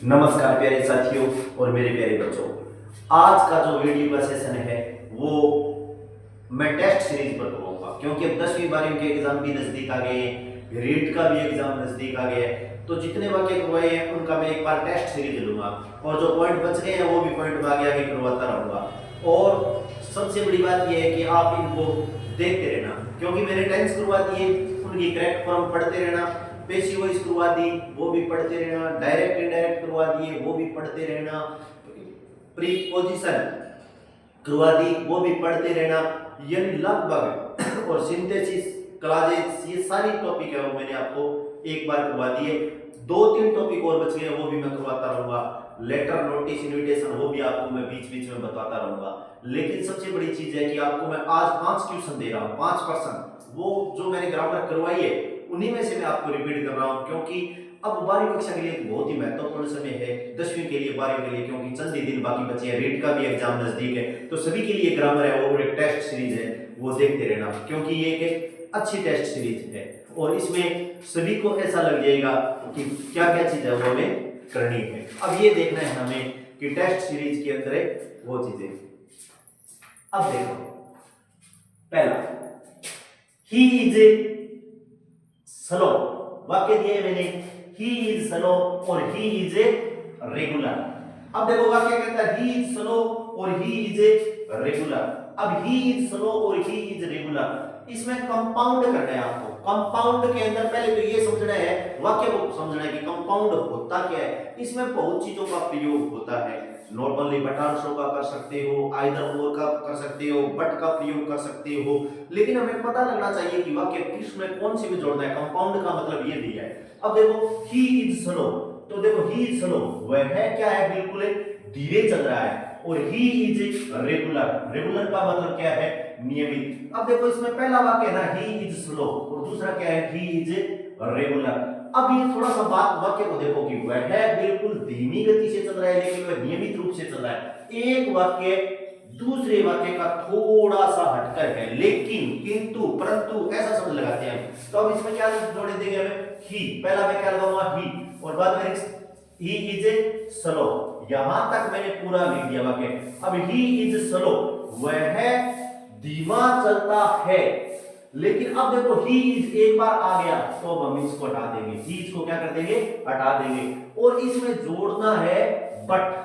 नमस्कार प्यारे साथियों और मेरे प्यारे बच्चों। आज का जो वीडियो का सेशन है वो मैं टेस्ट सीरीज पर करूंगा, क्योंकि अब 10वीं 12वीं के एग्जाम भी नजदीक आ गए हैं, रीट का भी एग्जाम नजदीक आ गया है। तो जितने वाक्य करवाए हैं उनका मैं एक बार टेस्ट सीरीज लूंगा और जो पॉइंट बच गए हैं वो भी पॉइंट में आगे आगे करवाता रहूंगा। और सबसे बड़ी बात यह है कि आप इनको देखते रहना, क्योंकि मैंने टेंस करवा दी है, उनकी करेक्ट फॉर्म पढ़ते रहना, पेशिव वॉइस करवा दी वो भी पढ़ते रहना, डायरेक्ट इनडायरेक्ट करवा दिए वो भी पढ़ते रहना, प्रीपोजिशन करवा दी वो भी पढ़ते रहना, यानी लगभग और सिंथेसिस क्लॉजेस ये सारी टॉपिक है वो मैंने आपको एक बार करवा दिए। दो तीन टॉपिक और बच गए वो भी मैं करवाता रहूंगा। लेटर, नोटिस, इनविटेशन वो भी आपको मैं बीच बीच में बताता रहूंगा। लेकिन सबसे बड़ी चीज है कि आपको मैं आज 5 क्वेश्चन दे रहा हूं, 5%। वो जो मैंने ग्रामर करवाई है उन्हीं में से मैं आपको रिपीट कर रहा हूं, क्योंकि अब 12वीं कक्षा के लिए बहुत ही महत्वपूर्ण समय है, 10वीं के लिए, 12वीं के लिए, क्योंकि चंद ही दिन बाकी बचे हैं, रीट का भी एग्जाम नजदीक है। तो सभी के लिए ग्रामर है वो एक टेस्ट सीरीज है वो देखते रहना, क्योंकि ये एक अच्छी टेस्ट सीरीज है और इसमें सभी को ऐसा लग जाएगा कि क्या क्या चीज है वो हमें करनी है। अब ये देखना है हमें कि टेस्ट सीरीज के अंदर है वो चीजें। अब देखो, पहला, ही इज स्लो, वाक्य दिए मैंने, ही इज स्लो और ही इज रेगुलर। अब देखो वाक्य कहता है ही इज स्लो और ही इज रेगुलर। अब ही इज स्लो और ही इज रेगुलर, इसमें कंपाउंड करना है आपको। कंपाउंड के अंदर पहले तो ये समझना है, वाक्य को समझना है कि कंपाउंड होता क्या है। इसमें बहुत चीजों का प्रयोग होता है, नॉट ओनली बट आल्सो का कर सकते हो, आइदर और का कर सकते हो, बट का प्रयोग कर सकते हो, लेकिन हमें पता लगना चाहिए कि वाक्य किसमें कौन सी में जोड़ना है। कंपाउंड का मतलब ये दिया है। अब देखो ही इज स्लो, तो देखो ही इज स्लो वह है क्या है, बिल्कुल धीरे चल रहा है, और ही इज रेगुलर, रेगुलर का मतलब क्या है, नियमित। अब देखो इसमें पहला वाक्य ना ही इज स्लो और दूसरा क्या है, ही इज रेगुलर। अब ये थोड़ा सा बात वाक्य को देखो कि वह है बिल्कुल धीमी गति से चल रहा है लेकिन वह नियमित रूप से चल रहा है। एक वाक्य दूसरे वाक्य का थोड़ा सा हटकर है, लेकिन, किंतु, परंतु ऐसा शब्द लगाते हैं। तो अब इसमें क्या जोड़े देंगे हमें, ही, पहला मैं क्या लगाऊंगा ही, और बाद में ही इज स्लो, यहां तक मैंने पूरा लिख दिया वाक्य। अब ही इज स्लो वह धीमा चलता है, लेकिन अब देखो ही इज एक बार आ गया तो अब हम इसको हटा देंगे, ही इज को क्या कर देंगे, हटा देंगे, और इसमें जोड़ना है बट,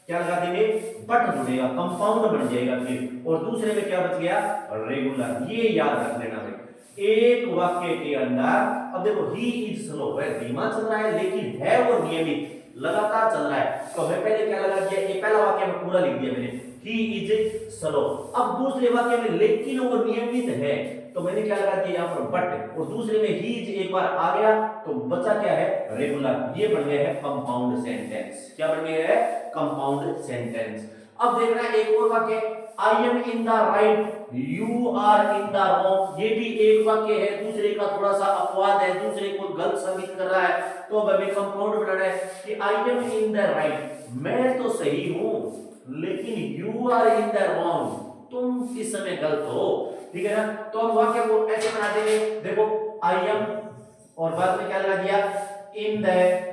क्या लगा देंगे, बट जुड़ेगा, कंपाउंड बन जाएगा फिर, और दूसरे में क्या बच गया, रेगुलर। ये याद रख लेना भाई एक वाक्य के अंदर। अब देखो ही इज स्लो वह धीमा चल रहा है लेकिन है वो नियमित, लगातार चल रहा है, तो मैं पहले क्या लगा दिया, ये पहला वाक्य में पूरा लिख दिया मैंने, ही इज स्लो। अब दूसरे वाक्य में लेकिन वो नियमित है, तो मैंने क्या लगा दिया यहाँ पर बट, और दूसरे में ही इज एक बार आ गया तो बचा क्या है, रेगुलर। ये बन गया है कंपाउंड सेंटेंस। क्या बन गया है, कंपाउंड सेंटेंस। अब देखना एक और वाक्य, I am in the right you are in the wrong, ये भी एक वाक्य है, दूसरे का थोड़ा सा अपवाद है, दूसरे को गलत साबित कर रहा है, तो अब हमें कंपाउंड बनाना है कि I am in the right, मैं तो सही हूं, लेकिन you are in the wrong, तुम इस समय गलत हो, ठीक है ना। तो हम वाक्य को ऐसे बना देंगे, देखो आई एम और बाद में क्या लगा दिया, इन द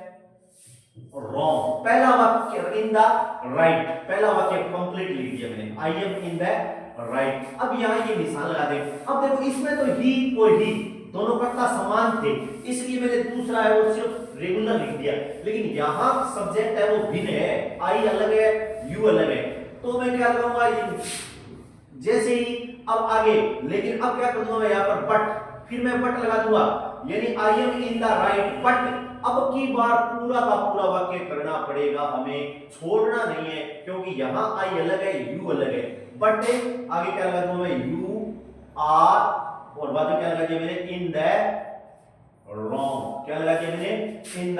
रॉन्ग, पहला वाक्य इन द राइट, पहला वाक्य कंप्लीट लिख दिया मैंने, आई एम इन द राइट। अब यहां ये निशान लगा दें। अब देखो इसमें तो ही और ही दोनों कर्ता समान थे, इसलिए मैंने दूसरा है वो सिर्फ रेगुलर लिख दिया, लेकिन यहां सब्जेक्ट है वो भिन्न है, आई अलग है, यू अलग है, तो मैं क्या लगाऊंगा, जैसे ही अब आगे, लेकिन अब क्या कर दूंगा मैं यहाँ पर बट, फिर मैं बट लगा दूंगा, यानी आई am in the right but, अब की बार पूरा का पूरा वाक्य करना पड़ेगा हमें, छोड़ना नहीं है, क्योंकि यहां आई अलग है, यू अलग है, बट आगे क्या लगा दूंगा मैं, यू आर, और बाद में क्या लगा दिया मैंने, इन द रॉन्ग, क्या लगा दिया मैंने, इन द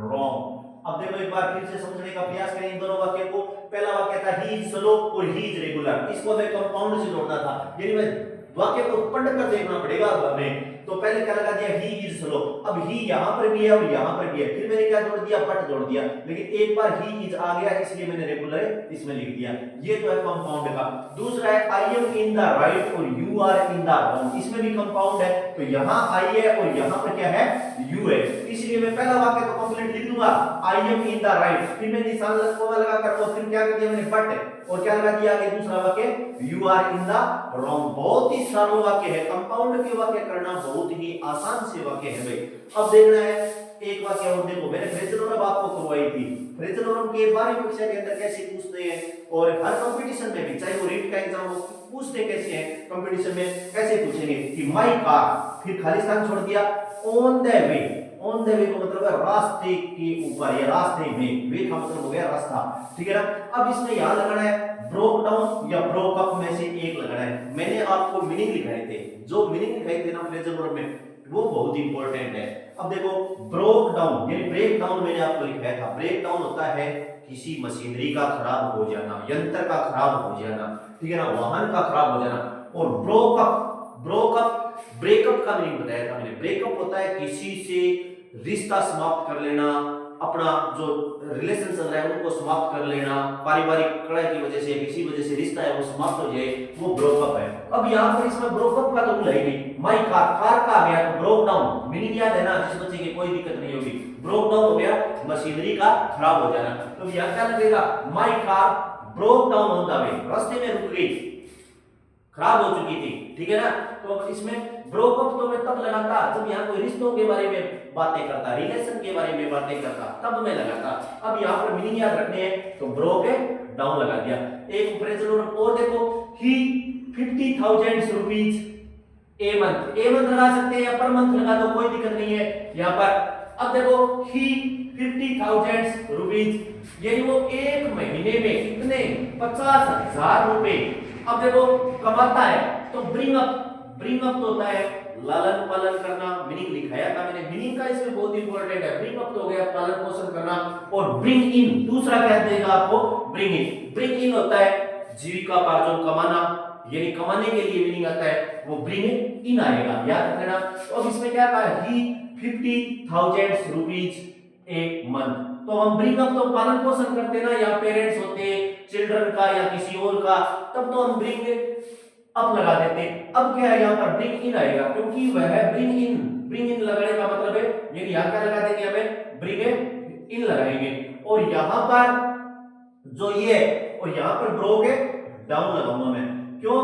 रॉन्ग। अब देखो एक बार फिर से समझने का प्रयास करें इन दोनों वाक्य को। पहला वाक्य था ही इज स्लो और ही इज रेगुलर, इसको हमें कंपाउंड से जोड़ना था, यानी मैं वाक्य को पढ़कर देखना पड़ेगा अब हमें। तो पहले क्या लगा दिया, ही इज स्लो, अब ही यहां पर भी है और यहां पर भी है, फिर मैंने क्या जोड़ दिया, बट जोड़ दिया, लेकिन एक बार ही इज आ गया इसलिए मैंने रेगुलर इसमें लिख दिया। ये तो है कंपाउंड का। दूसरा है I am in the right और you are in the wrong, इसमें भी कंपाउंड है, तो यहां आई है और यहां पर क्या है, यू है, इसलिए मैं पहला वाक्य तो कंप्लीट लिख दूं लिखूंगा आई एम इन द राइट, फिर मैं निशान लगाकर और फिर क्या कर दिया मैंने बट, और क्या लगा दिया आगे दूसरा वाक्य you are in the wrong. बहुत ही सरल वाक्य है, कंपाउंड के वाक्य करना बहुत ही आसान से वाक्य है भाई। अब देखना है एक वाक्य और देखो, मैंने फ्रेजल वर्ब आपको करवाई थी, फ्रेजल वर्ब के 12वीं कक्षा के अंदर कैसे पूछते हैं और हर कंपटीशन में भी, चाहे वो रीट का एग्जाम हो, पूछते कैसे हैं कंपटीशन में, कैसे पूछेंगे कि माय कार, फिर खाली स्थान छोड़ दिया, on the way, on the way का मतलब है रास्ते के ऊपर या रास्ते में, वे का मतलब हो गया रास्ता, ठीक है ना। अब इसमें यहां लगाना है ब्रोक डाउन या ब्रोक अप में से एक लगाना है। मैंने आपको मीनिंग लिखाए थे, जो मीनिंग लिखाए थे ना फ्रेजल वर्ब में, वो बहुत इंपॉर्टेंट है। अब देखो ब्रोक डाउन यानी ब्रेक डाउन मैंने आपको लिखाया था, ब्रेक डाउन होता है किसी मशीनरी का खराब हो जाना, यंत्र का खराब हो जाना, ठीक है ना, वाहन का खराब हो जाना। और broke up, broke up breakup का मीनिंग बताया था मैंने। ब्रेकअप होता है किसी से रिश्ता समाप्त कर लेना, अपना जो रिलेशन चल रहा है उनको समाप्त कर लेना, पारिवारिक कलह की वजह से किसी वजह से रिश्ता है वो समाप्त हो जाए, वो ब्रोकअप है। अब यहाँ पर इसमें ब्रोकअप का तो रूल है नहीं, माय कार, कार का आ गया तो ब्रोक डाउन, मीनिंग याद है ना, जिस बच्चे की कोई दिक्कत नहीं होगी। ब्रोक डाउन हो गया मशीनरी का खराब हो जाना, तो यहाँ क्या लगेगा my car broke down on the way, रास्ते में रुक गई, खराब हो चुकी थी, ठीक है ना। तो इसमें ब्रोकअप तो मैं तब लगाता जब यहाँ कोई रिश्तों के बारे में बातें करता, रिलेशन के बारे में बातें करता, तब मैं लगाता। अब यहाँ पर मीनिंग याद रखने हैं तो ब्रोक डाउन लगा दिया। एक फ्रेजल वर्ब और देखो, ही 50,000 rupees a month, a month लगा सकते हैं या पर मंथ लगा दो, कोई दिक्कत नहीं है यहाँ पर। अब देखो ही 50,000 रुपीज यानी वो एक महीने में कितने 50,000 रुपए अब देखो कमाता है। तो ब्रिंग अप, ब्रिंग अप तो होता है लालन पालन करना, मीनिंग लिखाया था मैंने, मीनिंग का इसमें बहुत इंपॉर्टेंट है। ब्रिंग अप तो हो गया पालन पोषण करना, और ब्रिंग इन दूसरा क्या देगा आपको, ब्रिंग इन। ब्रिंग इन होता है जीविका पार्जन, कमाना, यानी कमाने के लिए मीनिंग आता है वो ब्रिंग इन आएगा, याद रखना। तो अब इसमें क्या कहा, ही 50,000 रुपीज ए मंथ। तो हम ब्रिंग अप तो पालन पोषण करते ना, या पेरेंट्स होते चिल्ड्रन का या किसी और का, तब तो हम ब्रिंग अप लगा देते। अब क्या है यहाँ पर ब्रिंग इन आएगा, क्योंकि वह ब्रिंग इन, ब्रिंग इन लगाने का मतलब है यानी यहाँ क्या लगा देंगे हमें, ब्रिंग इन लगाएंगे। और यहाँ पर जो ये और यहाँ पर ब्रोक डाउन लगाऊंगा मैं, क्यों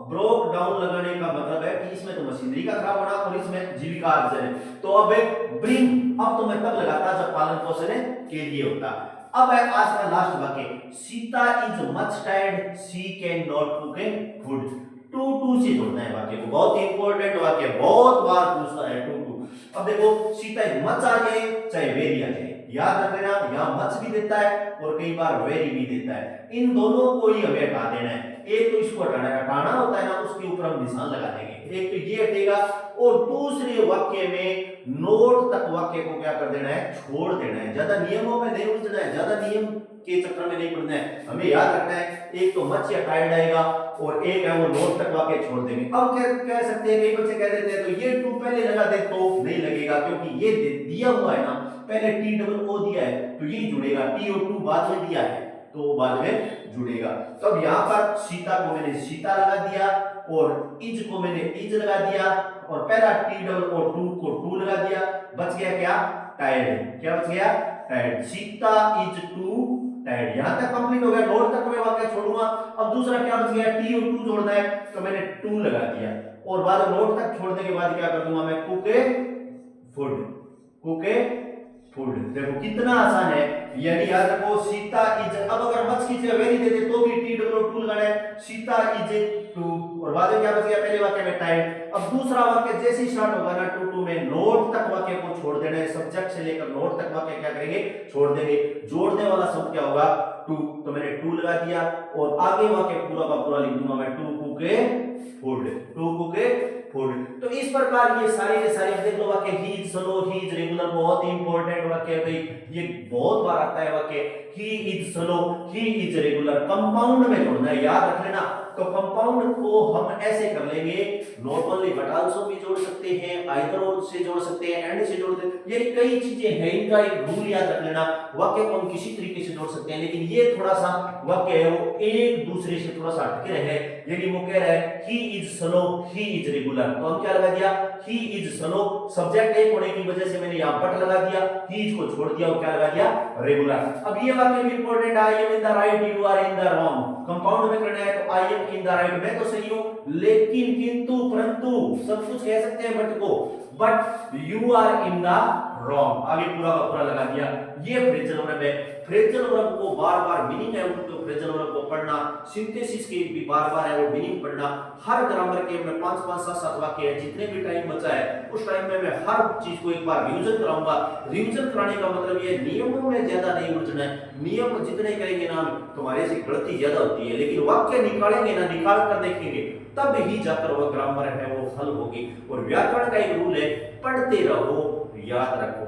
ब्रोक डाउन लगाने का मतलब है कि इसमें तो मशीनरी का खराब होना और इसमें जीविका अर्जन है। तो अब ब्रिंग अप तो मैं तब लगाता जब पालन पोषण के लिए होता। अब है आज का लास्ट वाक्य, Sita is much tired she can not cook food. Too से जोड़ना है वाक्य को, बहुत इंपॉर्टेंट वाक्य, बहुत बार पूछता है टू। अब देखो सीता इज मच आ जाए चाहे वेरी आ जाए, याद रख लेना, यहाँ मच भी देता है और कई बार वेरी भी देता है, इन दोनों को ही हमें हटा देना है। एक तो इसको हटाना होता है ना, उसके ऊपर हम निशान लगा देंगे, एक तो ये हटेगा, और दूसरे वाक्य में नोट तक वाक्य को क्या कर देना है, छोड़ देना है। ज्यादा नियमों में नहीं उलझना है, ज्यादा नियम के चक्कर में नहीं पड़ना है, हमें याद रखना है एक तो मच या टायर्ड आएगा और एक है वो नोट तक वाक्य छोड़ देंगे। अब क्या कह सकते हैं, कई बच्चे कह देते हैं तो ये टू पहले लगा दे तो नहीं लगेगा, क्योंकि ये दिया हुआ है ना, पहले टी डबल ओ दिया है तो ये जुड़ेगा, टी और टू बाद में दिया है तो बाद में जुड़ेगा। तो अब यहाँ पर सीता को मैंने सीता लगा दिया और इज को मैंने इज लगा दिया, और पहला टी डबल और टू को टू लगा दिया, बच गया क्या, टायर्ड। क्या बच गया, tired. Sita is to tired. यहां तक कंप्लीट हो गया, नोट तक मैं वाक्य छोड़ूंगा। अब दूसरा क्या बच गया, टी और टू जोड़ना है तो मैंने टू लगा दिया, और बाद में नोट तक छोड़ने के बाद क्या कर दूंगा मैं, कुके फूड, कुके फूड। देखो कितना आसान है, यानी याद रखो सीता इज, अब अगर मच की जगह वेरी देते तो भी टी डब्ल्यू टू लगाना है, सीता इज टू, और बाद में क्या बच गया, पहले वाक्य में टाइम। अब दूसरा वाक्य जैसे ही स्टार्ट होगा ना टू टू में, नोट तक वाक्य को छोड़ देना है, सब्जेक्ट से लेकर नोट तक वाक्य क्या करेंगे, छोड़ देंगे। जोड़ने वाला शब्द क्या होगा, टू, तो मैंने टू लगा दिया, और आगे वाक्य पूरा का पूरा लिख दूंगा मैं, to Kukke food, to Kukke food. तो इस प्रकार ये सारे के सारे देख लो वाक्य, he is slow, he is regular, बहुत ही इंपॉर्टेंट वाक्य है भाई, ये बहुत बार आता है वाक्य, he is slow, he is regular, compound में जोड़ना है, याद रख लेना। तो कंपाउंड को हम ऐसे कर लेंगे, नॉट ओनली बट आल्सो भी जोड़ सकते हैं, आइदर और से जोड़ सकते हैं, एंड से जोड़ सकते हैं, ये कई चीजें हैं, इनका एक रूल याद रख लेना। वाक्य को हम किसी तरीके से जोड़ सकते हैं, लेकिन ये थोड़ा सा वाक्य है वो एक दूसरे से थोड़ा सा हटके रहे, यानी वो कह रहा है he is slow, he is regular, तो हम क्या लगा दिया, ही इज स्लो, सब्जेक्ट एक होने की वजह से मैंने यहां बट लगा दिया, ही इज को छोड़ दिया और क्या लगा दिया, रेगुलर। अब ये वाक्य भी important, I am in the right, you are in the wrong. Compound में करना है तो I am in the right, मैं तो सही हूं, लेकिन, किंतु, परंतु, सब कुछ कह सकते हैं बट को, but you are in the wrong, आगे पूरा का पूरा लगा दिया। ये फ्रेजल वर्ब है। फ्रेजल वर्ब को बार-बार मीनिंग है उनको फ्रेजल वर्ब को पढ़ना, सिंथेसिस के भी बार-बार है वो मीनिंग पढ़ना। हर ग्रामर के में 5-5 7-7 वाक्य है, जितने भी टाइम बचा है उस टाइम में मैं हर चीज को एक बार रिवीजन कराऊंगा। रिवीजन कराने का मतलब ये नियमों में ज्यादा नहीं उलझना है, नियम जितने करेंगे ना तुम्हारे से गलती ज्यादा होती है, लेकिन वाक्य निकालेंगे ना, निकाल कर देखेंगे तब ही जाकर वह ग्रामर है वो हल होगी। और व्याकरण का एक रूल है, पढ़ते रहो, याद रखो।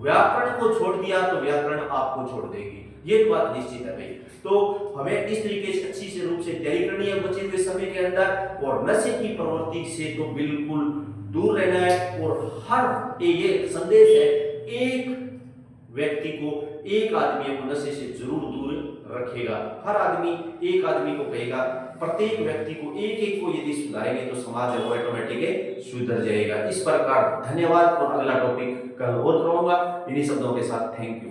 व्याकरण को छोड़ दिया तो व्याकरण आपको छोड़ देगी, ये बात निश्चित है भाई। तो हमें इस तरीके से अच्छी से रूप से तैयारी करनी है बचे हुए समय के अंदर, और नशे की प्रवृत्ति से तो बिल्कुल दूर रहना है। और हर ये संदेश है, एक व्यक्ति को, एक आदमी को नशे से जरूर दूर रखेगा। हर आदमी एक आदमी को कहेगा, प्रत्येक व्यक्ति को एक एक को यदि सुधारेंगे तो समाज है वो ऑटोमेटिक सुधर जाएगा। इस प्रकार धन्यवाद, और अगला टॉपिक कल और करूंगा इन्हीं शब्दों के साथ। Thank you.